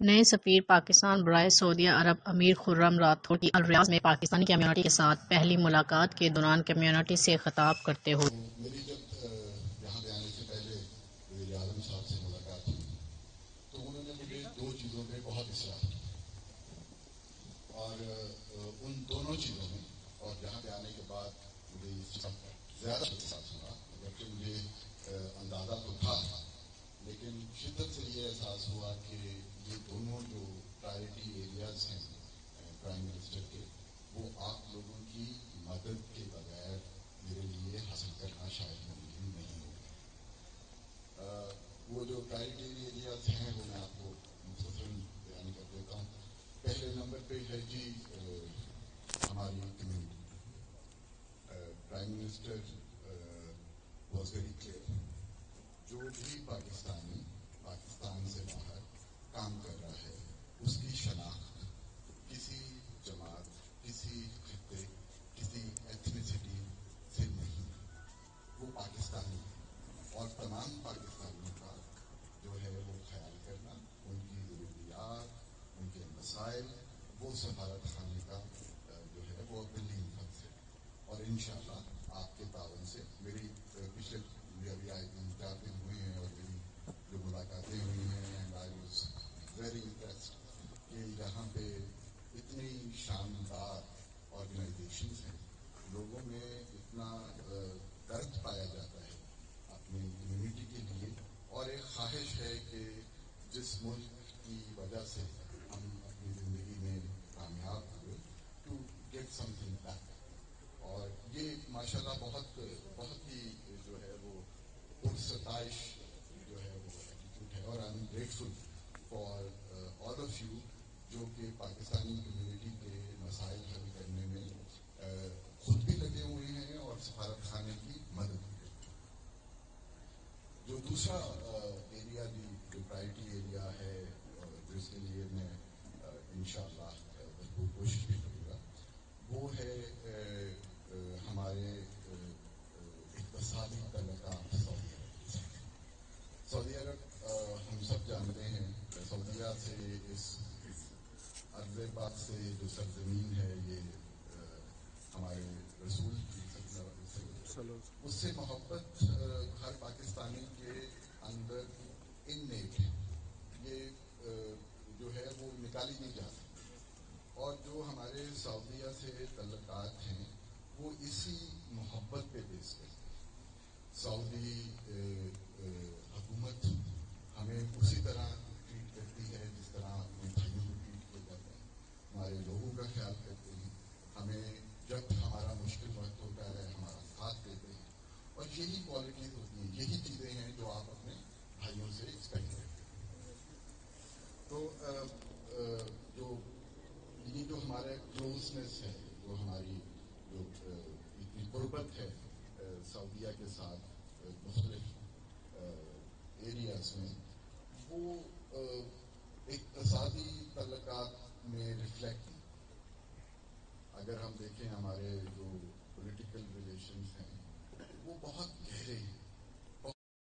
نئے سفیر پاکستان برائے سعودی عرب امیر خرم راٹھوڑ کی الریاض میں پاکستانی کمیونٹی کے ساتھ پہلی ملاقات کے دوران کمیونٹی سے خطاب کرتے ہوئے میری جب یہاں پہ آنے سے پہلے وزیر اعظم صاحب سے ملاقات ہوئی تو انہوں نے مجھے دو چیزوں پہ بہت اصرار کیا، اور ان دونوں چیزوں میں اور یہاں پہ آنے کے بعد مجھے اس چیز کا زیادہ احساس ہوا، اگرچہ مجھے اندازہ تو تھا، لیکن شدت سے یہ احساس ہوا کہ یہ دونوں جو پرائرٹی ایریاز ہیں پرائم منسٹر کے، وہ آپ لوگوں کی مدد کے بغیر میرے لیے حاصل کرنا شاید ممکن نہیں ہوگا۔ وہ جو پرائرٹی ایریاز ہیں وہ میں آپ کو مختصراً بیان کر دیتا ہوں۔ پہلے نمبر پہ ہے جی ہماری community. Prime minister was very clear, جو بھی پاکستانی پاکستان سے باہر کام کر رہا ہے اس کی شناخت کسی جماعت، کسی خطے، کسی ایتھنیسٹی سے نہیں، وہ پاکستانی ہے، اور تمام پاکستانیوں کا جو ہے وہ خیال کرنا، ان کی ضروریات، ان کے مسائل، وہ سفارت خانے کا جو ہے وہ بلڈنگ فرض ہے۔ اور انشاءاللہ آپ کے تعاون سے میری پچھلے ابھی آئے 3-4 دن ہوئے ہیں اور میری جو ملاقاتیں ہوئی ہیں، and I was very impressed کہ یہاں پہ اتنی شاندار آرگنائزیشنز ہیں، لوگوں میں اتنا درد پایا جاتا ہے اپنی کمیونٹی کے لیے، اور ایک خواہش ہے کہ جس ملک کی وجہ سے ہم اپنی زندگی میں کامیاب ہوئے، to get something back. اور یہ ماشاءاللہ بہت ہی جو ہے وہ پرستائش جو ہے وہ ایٹیٹیوڈ ہے، اور I am grateful for all of you جو کہ پاکستانی کمیونٹی کے مسائل حل کرنے میں خود بھی لگے ہوئے ہیں اور سفارت خانے کی مدد بھی کرتے ہیں۔ جو دوسرا ایریا جو پرائرٹی ایریا ہے جس کے لیے میں انشاءاللہ بھرپور کوشش بھی کروں گا، وہ ہے ہمارے اقتصادی تعلقات سعودی عرب کے ساتھ۔ سعودی عرب ہم سب جانتے ہیں، سعودیہ سے اس ارض پاک سے جو سرزمین ہے، یہ ہمارے رسول کی صلی اللہ علیہ وسلم، اس سے محبت ہر پاکستانی کے اندر انیٹ ہے، یہ جو ہے وہ نکالی نہیں جا سکتی۔ اور جو ہمارے سعودیہ سے تعلقات ہیں وہ اسی محبت پہ بیس کرتے ہیں۔ سعودی حکومت ہمیں اسی طرح ٹریٹ کرتی ہے جس طرح اپنے بھائیوں کو ٹریٹ کیا جاتا ہے، ہمارے لوگوں کا خیال کرتے ہیں، ہمیں جب ہمارا مشکل وقت ہوتا ہے ہمارا ساتھ دیتے ہیں، اور یہی کوالٹیز ہوتی ہیں، یہی چیزیں ہیں جو آپ اپنے بھائیوں سے ایکسپیکٹ کرتے ہیں۔ تو جو یہ جو ہمارا کلوزنس ہے، جو ہماری جو اتنی قربت ہے سعودیہ کے ساتھ مختلف ایریاز میں، وہ اقتصادی تعلقات میں ریفلیکٹ نہیں۔ اگر ہم دیکھیں ہمارے جو پولیٹیکل ریلیشنز ہیں وہ بہت